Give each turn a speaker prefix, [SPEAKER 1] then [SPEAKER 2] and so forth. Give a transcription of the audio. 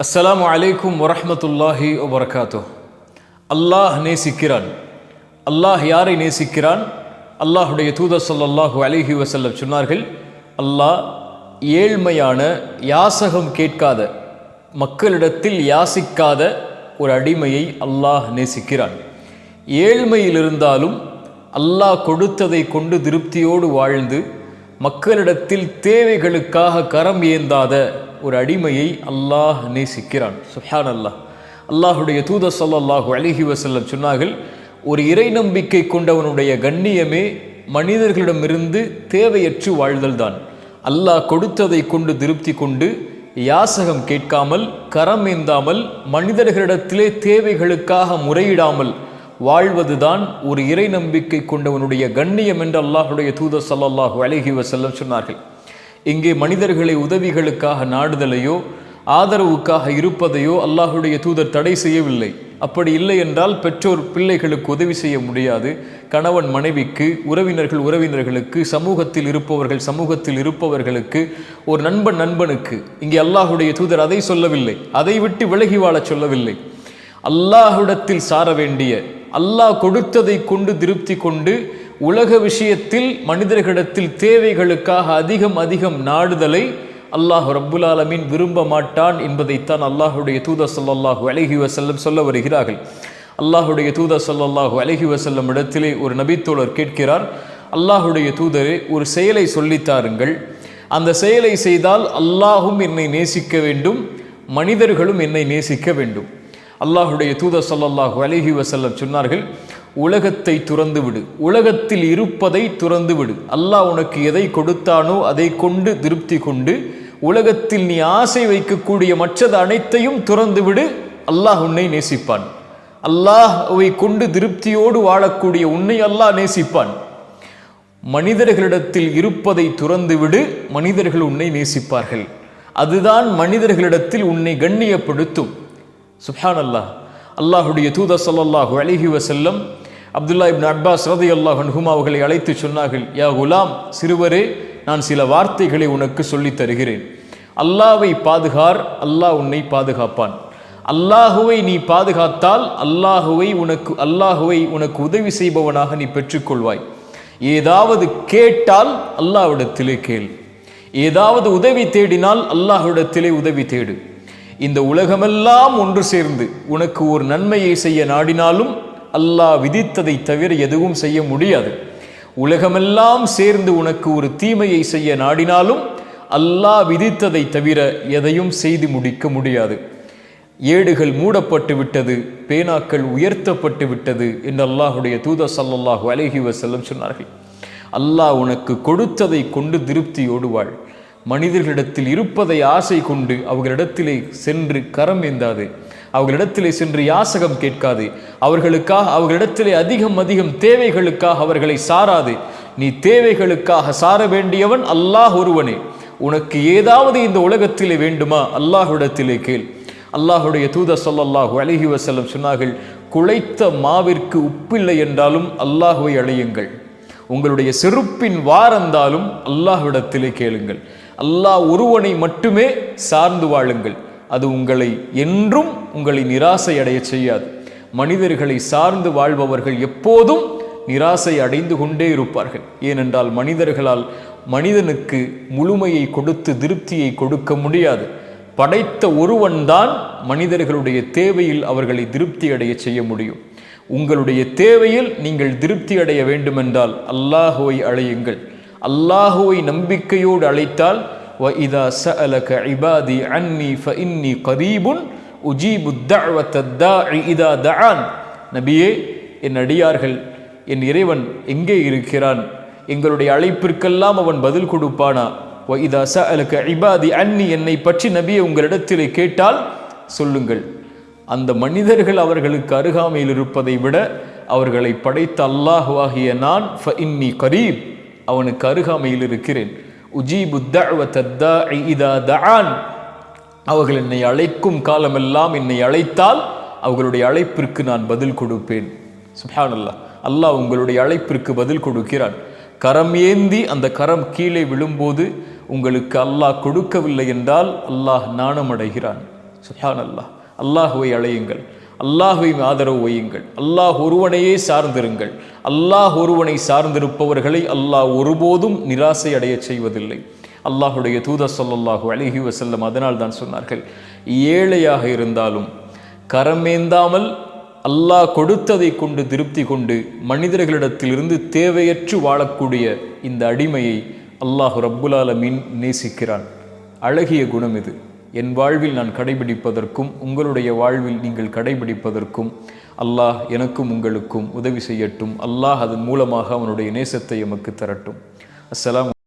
[SPEAKER 1] அஸ்ஸலாமு அலைக்கும் வரஹ்மத்துல்லாஹி வபரகாத்துஹ். அல்லாஹ் நேசிக்கிறான். அல்லாஹ் யாரை நேசிக்கிறான்? அல்லாஹுடைய தூதர் ஸல்லல்லாஹு அலைஹி வஸல்லம் சொன்னார்கள், அல்லாஹ் ஏழ்மையான, யாசகம் கேட்காத, மக்களிடத்தில் யாசிக்காத ஒரு அடிமையை அல்லாஹ் நேசிக்கிறான். ஏழ்மையில் இருந்தாலும் அல்லாஹ் கொடுத்ததை கொண்டு திருப்தியோடு வாழ்ந்து மக்களிடத்தில் தேவைகளுக்காக கரம் ஏந்தாத ஒரு அடிமையை அல்லாஹ் நேசிக்கிறான். சுப்ஹானல்லாஹ். அல்லாஹுடைய தூதர் ஸல்லல்லாஹு அலைஹி வஸல்லம் சொன்னார்கள், ஒரு இறை நம்பிக்கை கொண்டவனுடைய கண்ணியமே மனிதர்களிடமிருந்து தேவையற்று வாழ்தல் தான். அல்லாஹ் கொடுத்ததை கொண்டு திருப்தி கொண்டு யாசகம் கேட்காமல், கரம் ஏந்தாமல், மனிதர்களிடத்திலே தேவைகளுக்காக முறையிடாமல் வாழ்வதுதான் ஒரு இறை நம்பிக்கை கொண்டவனுடைய கண்ணியம் என்று அல்லாஹுடைய தூதர் ஸல்லல்லாஹு அலைஹி வஸல்லம் சொன்னார்கள். இங்கே மனிதர்களை உதவிகளுக்காக நாடுதலையோ ஆதரவுக்காக இருப்பதையோ அல்லாஹுடைய தூதர் தடை செய்யவில்லை. அப்படி இல்லை என்றால் பெற்றோர் பிள்ளைகளுக்கு உதவி செய்ய முடியாது, கணவன் மனைவிக்கு, உறவினர்களுக்கு, சமூகத்தில் இருப்பவர்களுக்கு, ஒரு நண்பன் நண்பனுக்கு. இங்கே அல்லாஹுடைய தூதர் அதை சொல்லவில்லை, அதை விட்டு விலகி வாழச் சொல்லவில்லை. அல்லாஹ்விடத்தில் சார வேண்டிய, அல்லாஹ் கொடுத்ததை கொண்டு திருப்தி கொண்டு உலக விஷயத்தில் மனிதர்களிடத்தில் தேவைகளுக்காக அதிகம் நாடுதலை அல்லாஹ் ரப்புல் ஆலமீன் விரும்ப மாட்டான் என்பதைத்தான் அல்லாஹுடைய தூதர் ஸல்லல்லாஹு அலைஹி வஸல்லம் சொல்ல வருகிறார்கள். அல்லாஹுடைய தூதர் ஸல்லல்லாஹு அலைஹி வஸல்லம் இடத்திலே ஒரு நபித்தோழர் கேட்கிறார், அல்லாஹுடைய தூதரே, ஒரு செயலை சொல்லித்தாருங்கள், அந்த செயலை செய்தால் அல்லாஹும் என்னை நேசிக்க வேண்டும், மனிதர்களும் என்னை நேசிக்க வேண்டும். அல்லாஹுடைய தூதர் ஸல்லல்லாஹு அலைஹி வஸல்லம் சொன்னார்கள், உலகத்தை துறந்து விடு, உலகத்தில் இருப்பதை துறந்து விடு. அல்லாஹ் உனக்கு எதை கொடுத்தானோ அதை கொண்டு திருப்தி கொண்டு உலகத்தில் நீ ஆசை வைக்கக்கூடிய மற்றது அனைத்தையும் துறந்து விடு, அல்லாஹ் உன்னை நேசிப்பான். அல்லாஹ்வை கொண்டு திருப்தியோடு வாழக்கூடிய உன்னை அல்லாஹ் நேசிப்பான். மனிதர்களிடத்தில் இருப்பதை துறந்து விடு, மனிதர்கள் உன்னை நேசிப்பார்கள். அதுதான் மனிதர்களிடத்தில் உன்னை கண்ணியப்படுத்தும். சுப்ஹானல்லாஹ். அல்லாஹுடைய தூதர் ஸல்லல்லாஹு அலைஹி வஸல்லம் அப்துல்லா இப்னு அப்பாஸ் ரலியல்லாஹு அன்ஹுமா அவர்களை அழைத்து சொன்னார்கள், யா குலாம், சிறுவரே, நான் சில வார்த்தைகளை உனக்கு சொல்லித் தருகிறேன். அல்லாஹ்வை பாதுகார், அல்லாஹ் உன்னை பாதுகாப்பான். அல்லாஹுவை நீ பாதுகாத்தால் அல்லாஹுவை உனக்கு உதவி செய்பவனாக நீ பெற்றுக்கொள்வாய். ஏதாவது கேட்டால் அல்லாஹ்விடத்திலே கேள், ஏதாவது உதவி தேடினால் அல்லாஹ்விடத்திலே உதவி தேடு. இந்த உலகமெல்லாம் ஒன்று சேர்ந்து உனக்கு ஒரு நன்மையை செய்ய நாடினாலும் அல்லாஹ் விதித்ததை தவிர எதுவும் செய்ய முடியாது. உலகமெல்லாம் சேர்ந்து உனக்கு ஒரு தீமையை செய்ய நாடினாலும் அல்லாஹ் விதித்ததை தவிர எதையும் செய்து முடிக்க முடியாது. ஏடுகள் மூடப்பட்டு விட்டது, பேனாக்கள் உயர்த்தப்பட்டு விட்டது என்று அல்லாஹுடைய தூதர் ஸல்லல்லாஹு அலைஹி வஸல்லம் சொன்னார்கள். அல்லாஹ் உனக்கு கொடுத்ததை கொண்டு திருப்தியோடு வாழ். மனிதர்களிடத்தில் இருப்பதை ஆசை கொண்டு அவர்களிடத்திலே சென்று கரம் ஏந்தாது, அவர்களிடத்திலே சென்று யாசகம் கேட்காது, அவர்களிடத்திலே அதிகம் தேவைகளுக்காக அவர்களை சாராது. நீ தேவைகளுக்காக சார வேண்டியவன் அல்லாஹ் ஒருவனே. உனக்கு ஏதாவது இந்த உலகத்திலே வேண்டுமா, அல்லாஹ்விடத்திலே கேள். அல்லாஹுடைய தூதர் ஸல்லல்லாஹு அலைஹி வஸல்லம் சொன்னார்கள், குழைத்த மாவிற்கு உப்பில்லை என்றாலும் அல்லாஹுவை அழையுங்கள். உங்களுடைய செருப்பின் வாரந்தாலும் அல்லாஹ்விடத்திலே கேளுங்கள். அல்லாஹ் ஒருவனை மட்டுமே சார்ந்து வாழுங்கள். அது உங்களை நிராசை அடைய செய்யாது. மனிதர்களை சார்ந்து வாழ்பவர்கள் எப்போதும் நிராசை அடைந்து கொண்டே இருப்பார்கள். ஏனென்றால் மனிதர்களால் மனிதனுக்கு முழுமையை கொடுத்து திருப்தியை கொடுக்க முடியாது. படைத்த ஒருவன்தான் மனிதர்களுடைய தேவையில் அவர்களை திருப்தி அடைய செய்ய முடியும். உங்களுடைய தேவையில் நீங்கள் திருப்தி அடைய வேண்டுமென்றால் அல்லாஹுவை அழையுங்கள். அல்லாஹுவை நம்பிக்கையோடு அழைத்தால் وَإِذَا سَأَلَكَ عِبَادِي عَنِّي فَإِنِّي قَرِيبٌ أُجِيبُ الدَّعْوَةَ الدَّاعِ إِذَا دَعَانِ. நபியே, என் அடியார்கள், என் இறைவன் எங்கே இருக்கிறான்? எங்களுடைய அழைப்பிற்கெல்லாம் அவன் பதில் கொடுப்பானா? وَإِذَا سَأَلَكَ عِبَادِي عَنِّي, என்னை பற்றி நபியே உங்களிடத்திலே கேட்டால் சொல்லுங்கள். அந்த மனிதர்கள் அவர்களுக்கு அருகாமையில் இருப்பதை விட அவர்களை படைத்த அல்லாஹுவாகிய நான் ஃபஇன்னி கரீப், அவனுக்கு அருகாமையில் இருக்கிறேன். உஜீபு தஅவத தாஇ இதா தஆன், அவர்கள் என்னை அழைக்கும் காலமெல்லாம் என்னை அழைத்தால் அவர்களுடைய அழைப்பிற்கு நான் பதில் கொடுப்பேன். சுப்ஹானல்லாஹ். அல்லாஹ் உங்களுடைய அழைப்பிற்கு பதில் கொடுக்கிறான். கரம் ஏந்தி அந்த கரம் கீழே விழும்போது உங்களுக்கு அல்லாஹ் கொடுக்கவில்லை என்றால் அல்லாஹ் நாணமடைகிறான். சுப்ஹானல்லாஹ். அல்லாஹுவை அழையுங்கள், அல்லாஹுவை ஆதரவு வையுங்கள், அல்லாஹ் ஒருவனையே சார்ந்திருங்கள். அல்லாஹ் ஒருவனை சார்ந்திருப்பவர்களை அல்லாஹ் ஒருபோதும் நிராசை அடைய செய்வதில்லை. அல்லாஹுடைய தூதர் ஸல்லல்லாஹு அலைஹி வஸல்லம் அதனால் தான் சொன்னார்கள், ஏழையாக இருந்தாலும் கரமேந்தாமல் அல்லாஹ் கொடுத்ததை கொண்டு திருப்தி கொண்டு மனிதர்களிடத்திலிருந்து தேவையற்று வாழக்கூடிய இந்த அடிமையை அல்லாஹ் ரப்புல் ஆலமீன் நேசிக்கிறான். அழகிய குணம் இது. என் வாழ்வில் நான் கடைபிடிப்பதற்கும் உங்களுடைய வாழ்வில் நீங்கள் கடைபிடிப்பதற்கும் அல்லாஹ் எனக்கும் உங்களுக்கும் உதவி செய்யட்டும். அல்லாஹ் அதன் மூலமாக அவனுடைய நேசத்தை எமக்கு தரட்டும். அஸ்ஸலாமு